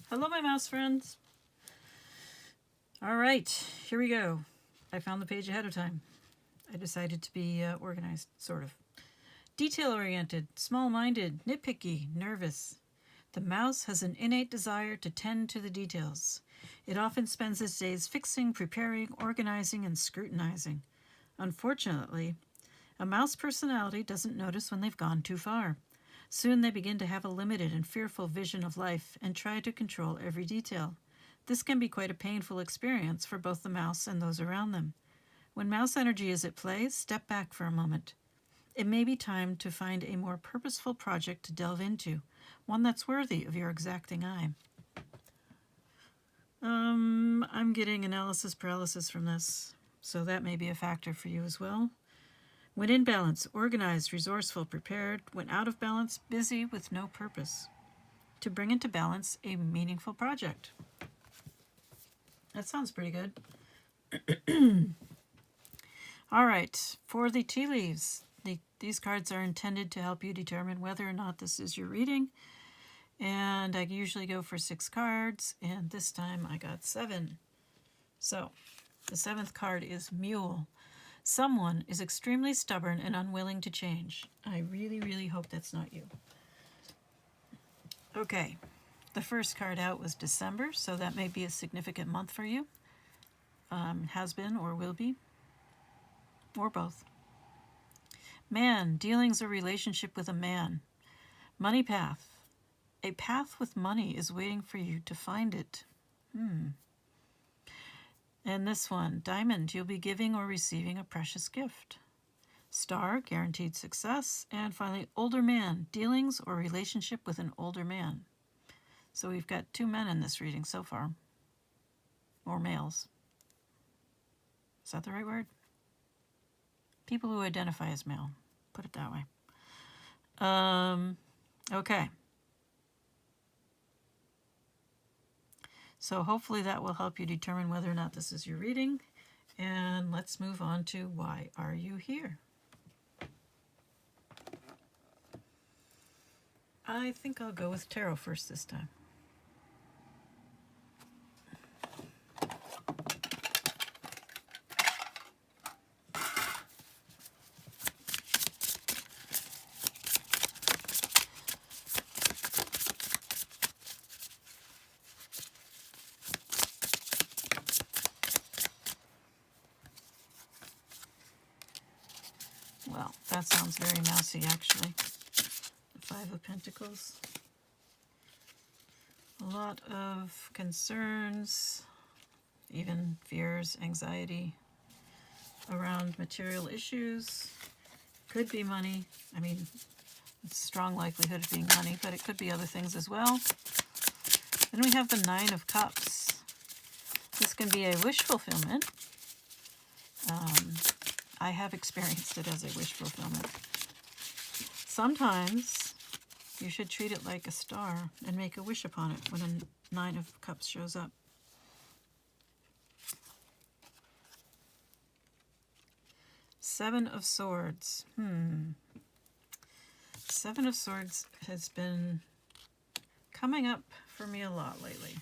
Hello, my mouse friends. All right, here we go. I found the page ahead of time. I decided to be organized, sort of. Detail-oriented, small-minded, nitpicky, nervous. The mouse has an innate desire to tend to the details. It often spends its days fixing, preparing, organizing, and scrutinizing. Unfortunately, a mouse personality doesn't notice when they've gone too far. Soon they begin to have a limited and fearful vision of life and try to control every detail. This can be quite a painful experience for both the mouse and those around them. When mouse energy is at play, step back for a moment. It may be time to find a more purposeful project to delve into, one that's worthy of your exacting eye. I'm getting analysis paralysis from this, so that may be a factor for you as well. When in balance, organized, resourceful, prepared. When out of balance, busy with no purpose. To bring into balance a meaningful project. That sounds pretty good. All right, for the tea leaves, these cards are intended to help you determine whether or not this is your reading. And I usually go for 6 cards, and this time I got 7. So, the 7th card is Mule. Someone is extremely stubborn and unwilling to change. I really, really hope that's not you. Okay, the first card out was December, so that may be a significant month for you. Has been or will be, or both. Man, dealings or relationship with a man. Money path. A path with money is waiting for you to find it. And this one, Diamond, you'll be giving or receiving a precious gift. Star, guaranteed success. And finally, Older Man, dealings or relationship with an older man. So we've got 2 men in this reading so far. Or males. Is that the right word? People who identify as male. Put it that way. Okay. So hopefully that will help you determine whether or not this is your reading. And let's move on to why are you here? I think I'll go with tarot first this time. Well, that sounds very mousy, actually. The 5 of Pentacles. A lot of concerns, even fears, anxiety around material issues. Could be money. I mean, it's a strong likelihood of being money, but it could be other things as well. Then we have the 9 of Cups. This can be a wish fulfillment. I have experienced it as a wish fulfillment. Sometimes you should treat it like a star and make a wish upon it when a 9 of Cups shows up. Seven of Swords. 7 of Swords has been coming up for me a lot lately.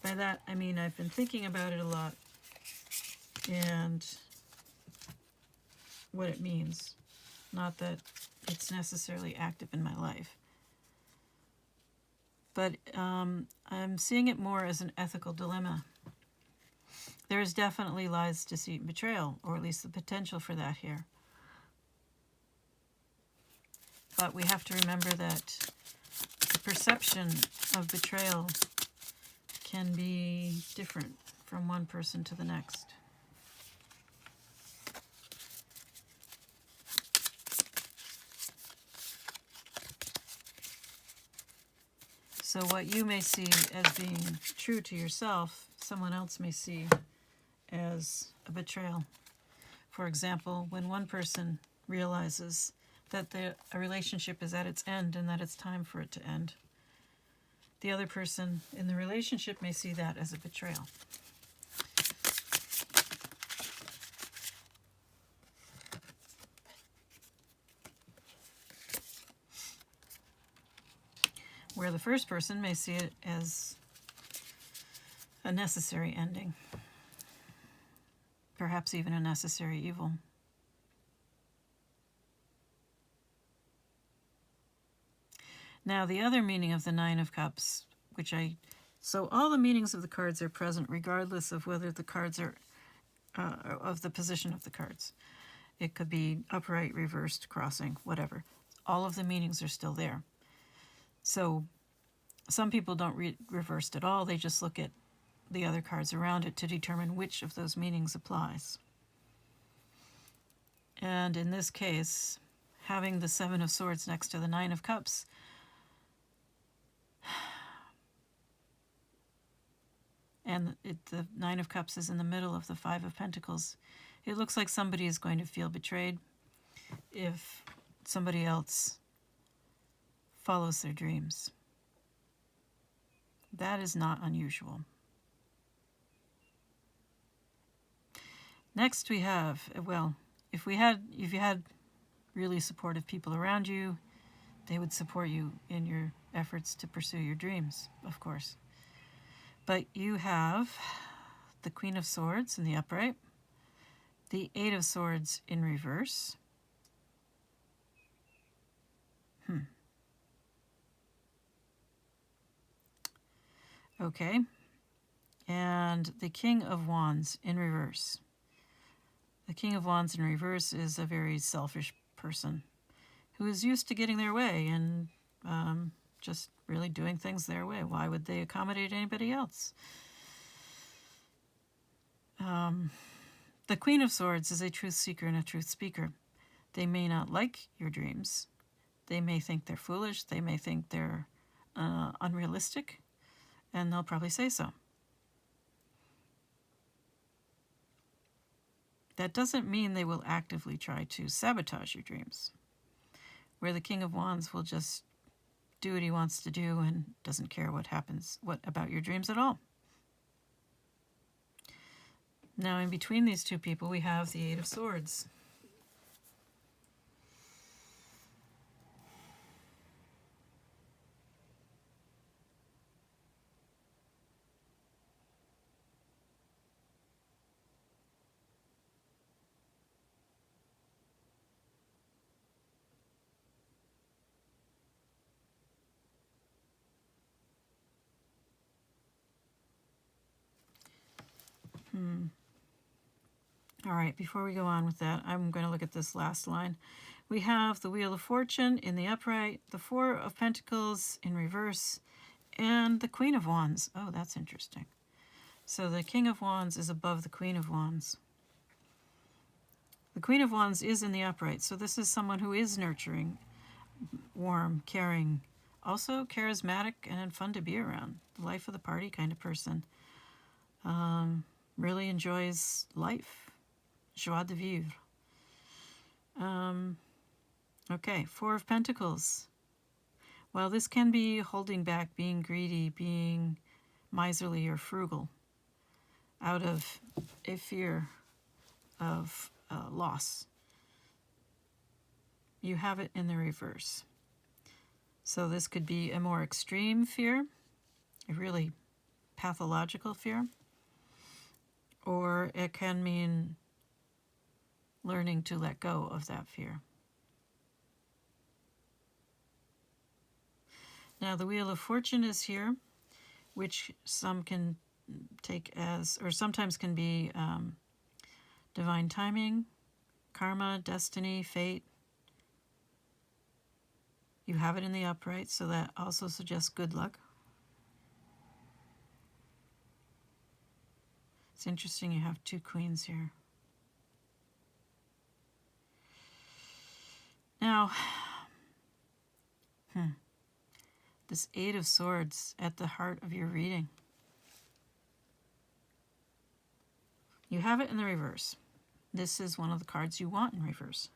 By that, I mean I've been thinking about it a lot and what it means. Not that it's necessarily active in my life. But I'm seeing it more as an ethical dilemma. There is definitely lies, deceit, and betrayal, or at least the potential for that here. But we have to remember that the perception of betrayal can be different from one person to the next. So what you may see as being true to yourself, someone else may see as a betrayal. For example, when one person realizes that a relationship is at its end and that it's time for it to end, the other person in the relationship may see that as a betrayal. Where the first person may see it as a necessary ending. Perhaps even a necessary evil. Now, the other meaning of the Nine of Cups, so all the meanings of the cards are present regardless of whether the cards are, of the position of the cards. It could be upright, reversed, crossing, whatever. All of the meanings are still there. So some people don't read reversed at all. They just look at the other cards around it to determine which of those meanings applies. And in this case, having the Seven of Swords next to the Nine of Cups, and the Nine of Cups is in the middle of the Five of Pentacles, it looks like somebody is going to feel betrayed if somebody else follows their dreams. That is not unusual. Next we have, well, if you had really supportive people around you, they would support you in your efforts to pursue your dreams, of course. But you have the Queen of Swords in the upright, the Eight of Swords in reverse. Okay. And the King of Wands in reverse. The King of Wands in reverse is a very selfish person who is used to getting their way and just really doing things their way. Why would they accommodate anybody else? The Queen of Swords is a truth seeker and a truth speaker. They may not like your dreams. They may think they're foolish. They may think they're unrealistic. And they'll probably say so. That doesn't mean they will actively try to sabotage your dreams. Where the King of Wands will just do what he wants to do and doesn't care what happens, about your dreams at all. Now, in between these two people, we have the Eight of Swords. All right, before we go on with that, I'm going to look at this last line. We have the Wheel of Fortune in the upright, the Four of Pentacles in reverse, and the Queen of Wands. Oh, that's interesting. So the King of Wands is above the Queen of Wands. The Queen of Wands is in the upright, so this is someone who is nurturing, warm, caring, also charismatic and fun to be around. The life of the party kind of person. Really enjoys life. Joie de vivre. Okay, Four of Pentacles. Well, this can be holding back, being greedy, being miserly or frugal out of a fear of loss. You have it in the reverse. So this could be a more extreme fear, a really pathological fear, or it can mean learning to let go of that fear. Now the Wheel of Fortune is here, which some can take as, or sometimes can be divine timing, karma, destiny, fate. You have it in the upright, so that also suggests good luck. It's interesting you have two queens here. Now, this Eight of Swords at the heart of your reading. You have it in the reverse. This is one of the cards you want in reverse.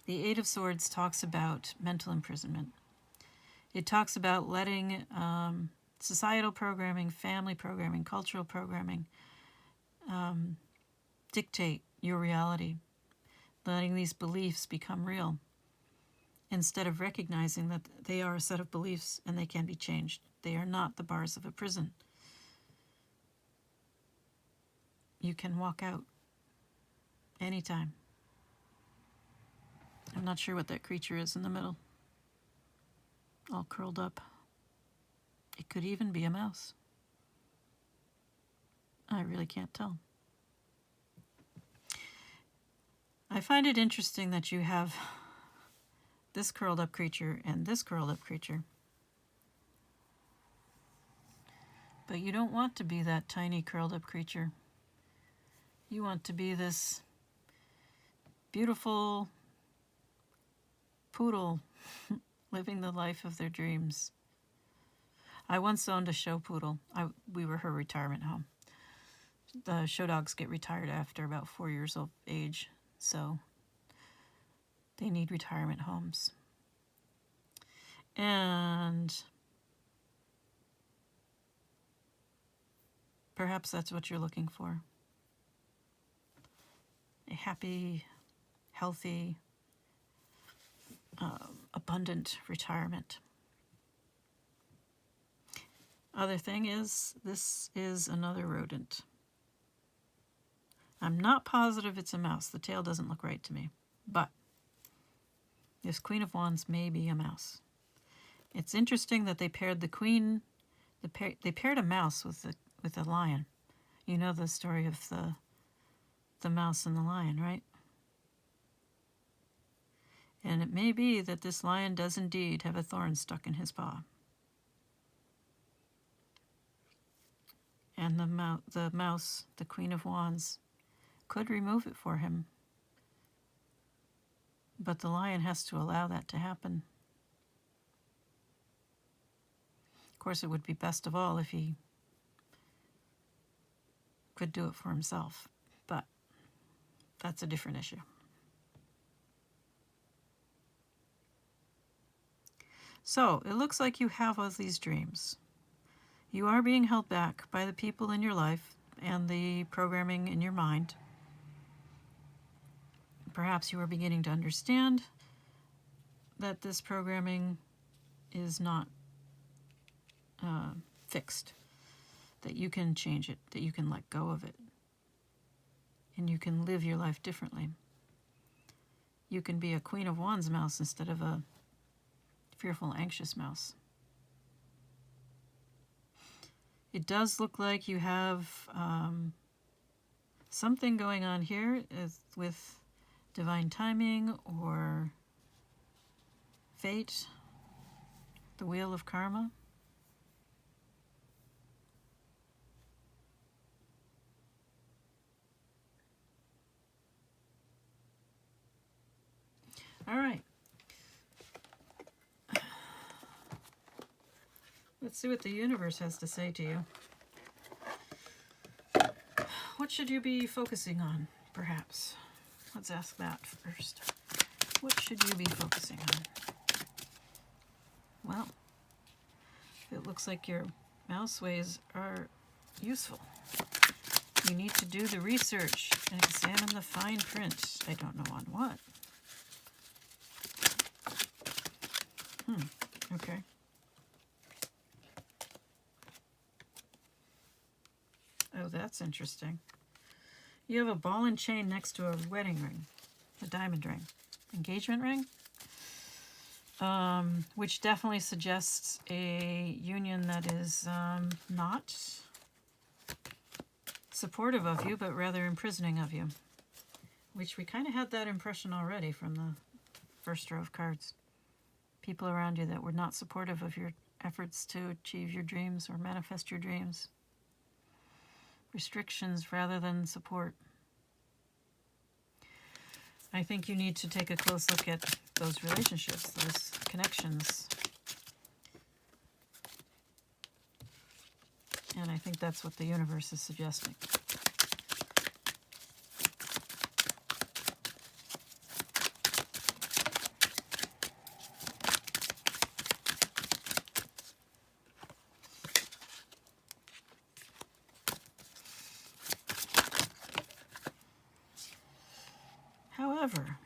The Eight of Swords talks about mental imprisonment. It talks about letting societal programming, family programming, cultural programming dictate your reality. Letting these beliefs become real instead of recognizing that they are a set of beliefs and they can be changed. They are not the bars of a prison. you can walk out anytime. I'm not sure what that creature is in the middle, all curled up. It could even be a mouse. I really can't tell. I find it interesting that you have this curled up creature and this curled up creature. But you don't want to be that tiny curled up creature. You want to be this beautiful poodle living the life of their dreams. I once owned a show poodle. We were her retirement home. The show dogs get retired after about 4 years of age, so they need retirement homes. And perhaps that's what you're looking for. A happy, healthy, abundant retirement. Other thing is, this is another rodent. I'm not positive it's a mouse. The tail doesn't look right to me. But this Queen of Wands may be a mouse. It's interesting that they paired the queen, they paired a mouse with a lion. You know the story of the mouse and the lion, right? And it may be that this lion does indeed have a thorn stuck in his paw. And the mouse, the Queen of Wands, could remove it for him. But the lion has to allow that to happen. Of course, it would be best of all if he could do it for himself. But that's a different issue. So, it looks like you have all these dreams. You are being held back by the people in your life and the programming in your mind. Perhaps you are beginning to understand that this programming is not fixed, that you can change it, that you can let go of it, and you can live your life differently. You can be a Queen of Wands mouse instead of a fearful, anxious mouse. It does look like you have something going on here with divine timing or fate, the wheel of karma. All right. Let's see what the universe has to say to you. What should you be focusing on, perhaps? Let's ask that first. What should you be focusing on? Well, it looks like your mouse ways are useful. You need to do the research and examine the fine print. I don't know on what. Okay. Oh, that's interesting. You have a ball and chain next to a wedding ring, a diamond ring, engagement ring, which definitely suggests a union that is not supportive of you, but rather imprisoning of you, which we kind of had that impression already from the first row of cards. People around you that were not supportive of your efforts to achieve your dreams or manifest your dreams. Restrictions rather than support. I think you need to take a close look at those relationships, those connections. And I think that's what the universe is suggesting. However,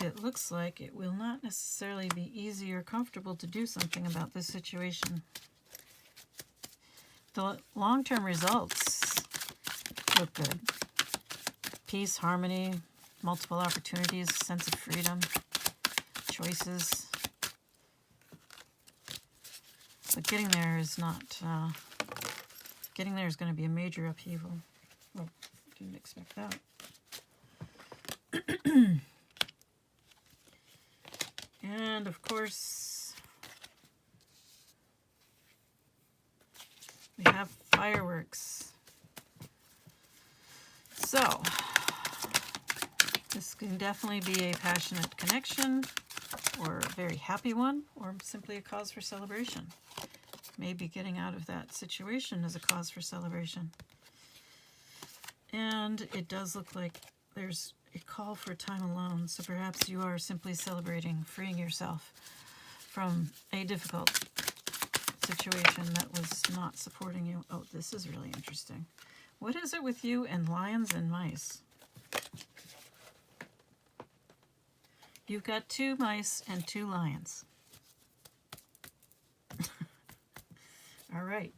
it looks like it will not necessarily be easy or comfortable to do something about this situation. The long-term results look good. Peace, harmony, multiple opportunities, sense of freedom, choices. But getting there is not, getting there is going to be a major upheaval. Oh, didn't expect that. And of course, we have fireworks. So, this can definitely be a passionate connection, or a very happy one, or simply a cause for celebration. Maybe getting out of that situation is a cause for celebration. And it does look like there's a call for time alone, so perhaps you are simply celebrating freeing yourself from a difficult situation that was not supporting you. Oh, this is really interesting. What is it with you and lions and mice? You've got 2 mice and 2 lions. All right.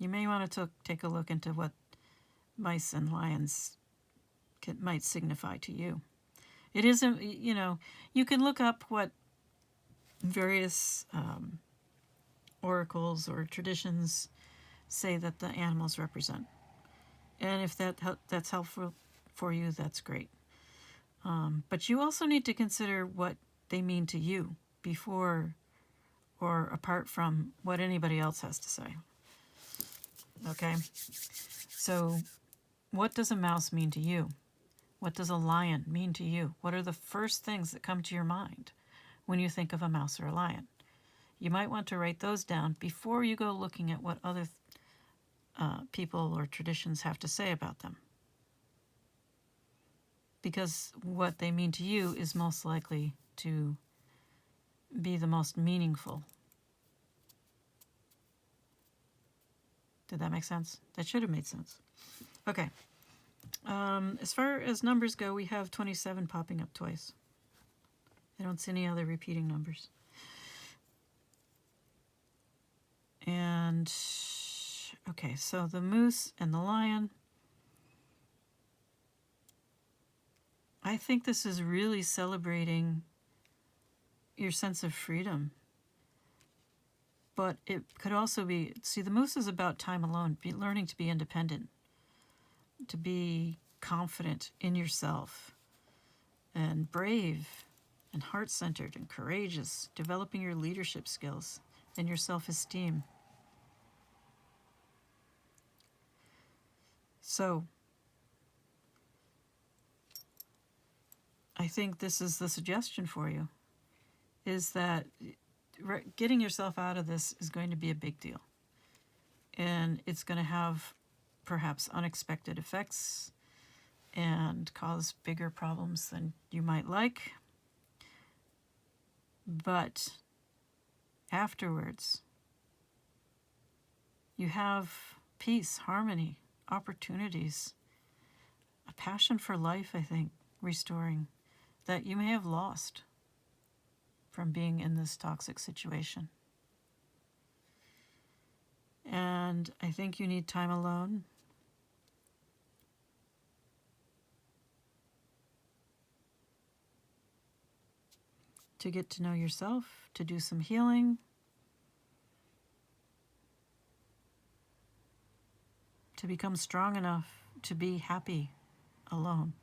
You may want to take a look into what mice and lions might signify to you. It isn't, you know, you can look up what various oracles or traditions say that the animals represent. And if that's helpful for you, that's great. But you also need to consider what they mean to you before or apart from what anybody else has to say. Okay? So, what does a mouse mean to you? What does a lion mean to you? What are the first things that come to your mind when you think of a mouse or a lion? You might want to write those down before you go looking at what other people or traditions have to say about them. Because what they mean to you is most likely to be the most meaningful. Did that make sense? That should have made sense. Okay. As far as numbers go, we have 27 popping up twice. I don't see any other repeating numbers. And, okay, so the moose and the lion. I think this is really celebrating your sense of freedom. But it could also be, see, the moose is about time alone, learning to be independent, to be confident in yourself, and brave, and heart-centered, and courageous, developing your leadership skills and your self-esteem. So, I think this is the suggestion for you, is that getting yourself out of this is going to be a big deal. And it's going to have perhaps unexpected effects and cause bigger problems than you might like. But afterwards, you have peace, harmony, opportunities, a passion for life, I think, restoring, that you may have lost from being in this toxic situation. And I think you need time alone. To get to know yourself, to do some healing, to become strong enough to be happy alone.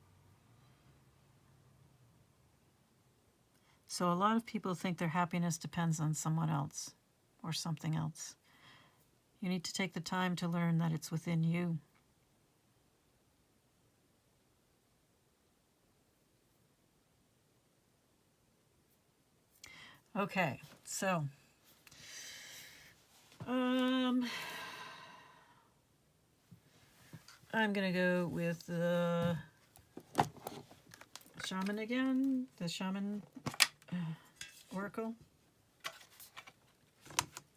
So a lot of people think their happiness depends on someone else or something else. You need to take the time to learn that it's within you. Okay, so I'm gonna go with the shaman again, the shaman oracle,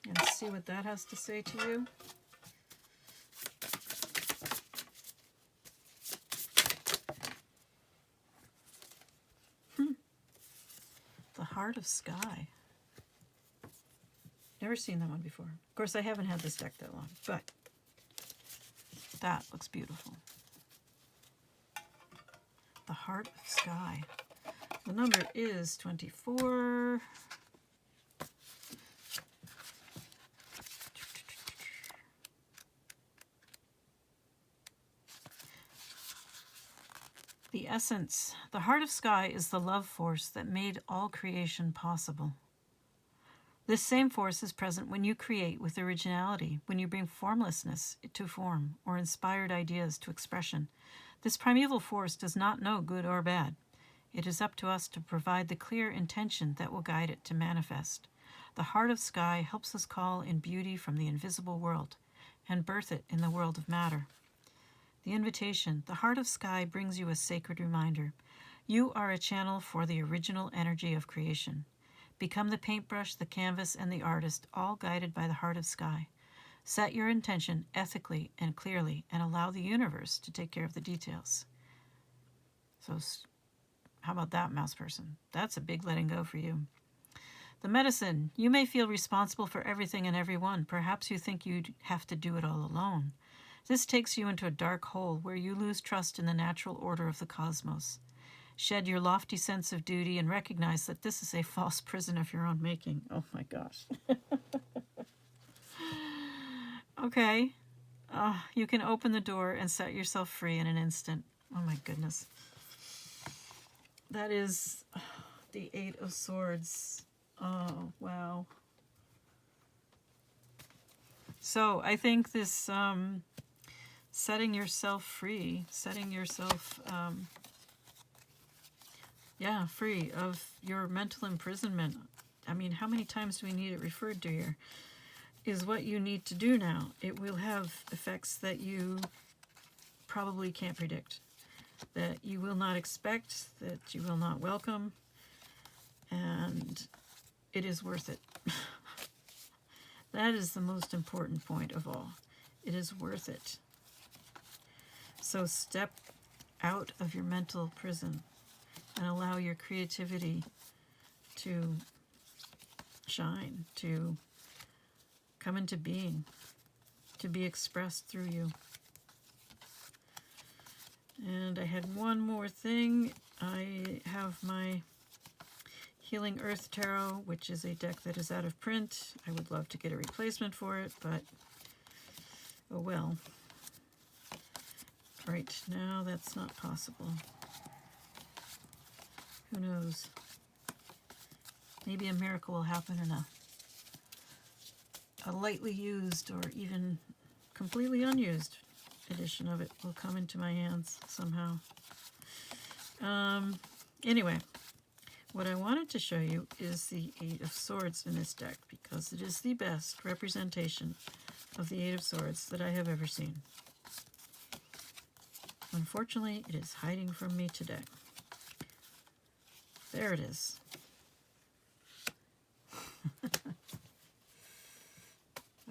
and see what that has to say to you. Heart of Sky. Never seen that one before. Of course, I haven't had this deck that long, but that looks beautiful. The Heart of Sky. The number is 24. The essence. The heart of sky is the love force that made all creation possible. This same force is present when you create with originality, when you bring formlessness to form or inspired ideas to expression. This primeval force does not know good or bad. It is up to us to provide the clear intention that will guide it to manifest. The heart of sky helps us call in beauty from the invisible world and birth it in the world of matter. The invitation, the heart of sky, brings you a sacred reminder. You are a channel for the original energy of creation. Become the paintbrush, the canvas, and the artist, all guided by the heart of sky. Set your intention ethically and clearly, and allow the universe to take care of the details. So, how about that, mouse person? That's a big letting go for you. The medicine. You may feel responsible for everything and everyone. Perhaps you think you'd have to do it all alone. This takes you into a dark hole where you lose trust in the natural order of the cosmos. Shed your lofty sense of duty and recognize that this is a false prison of your own making. Oh my gosh. Okay. You can open the door and set yourself free in an instant. Oh my goodness. That is the Eight of Swords. Oh, wow. So I think this setting yourself free, free of your mental imprisonment. I mean, how many times do we need it referred to here? Is what you need to do now. It will have effects that you probably can't predict, that you will not expect, that you will not welcome, and it is worth it. That is the most important point of all. It is worth it. So step out of your mental prison and allow your creativity to shine, to come into being, to be expressed through you. And I had one more thing. I have my Healing Earth Tarot, which is a deck that is out of print. I would love to get a replacement for it, but oh well. Right now, that's not possible. Who knows? Maybe a miracle will happen and a lightly used or even completely unused edition of it will come into my hands somehow. Anyway, what I wanted to show you is the Eight of Swords in this deck, because it is the best representation of the Eight of Swords that I have ever seen. Unfortunately, it is hiding from me today. There it is.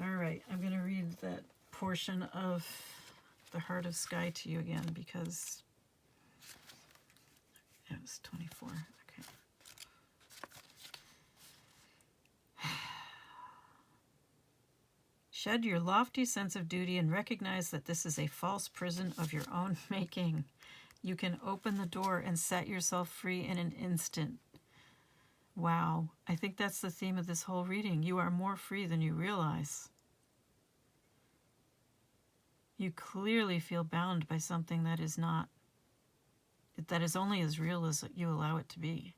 All right, I'm going to read that portion of the Heart of Sky to you again, because it was 24. Okay. Shed your lofty sense of duty and recognize that this is a false prison of your own making. You can open the door and set yourself free in an instant. Wow, I think that's the theme of this whole reading. You are more free than you realize. You clearly feel bound by something that is not, that is only as real as you allow it to be.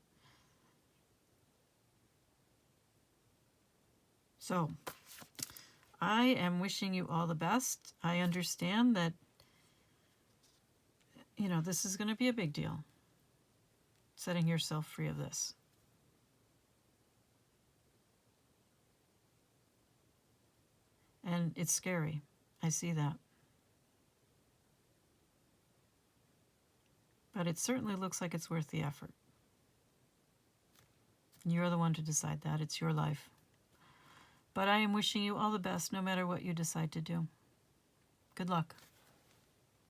So, I am wishing you all the best. I understand that, this is going to be a big deal, setting yourself free of this. And it's scary. I see that. But it certainly looks like it's worth the effort. You're the one to decide that. It's your life. But I am wishing you all the best no matter what you decide to do. Good luck.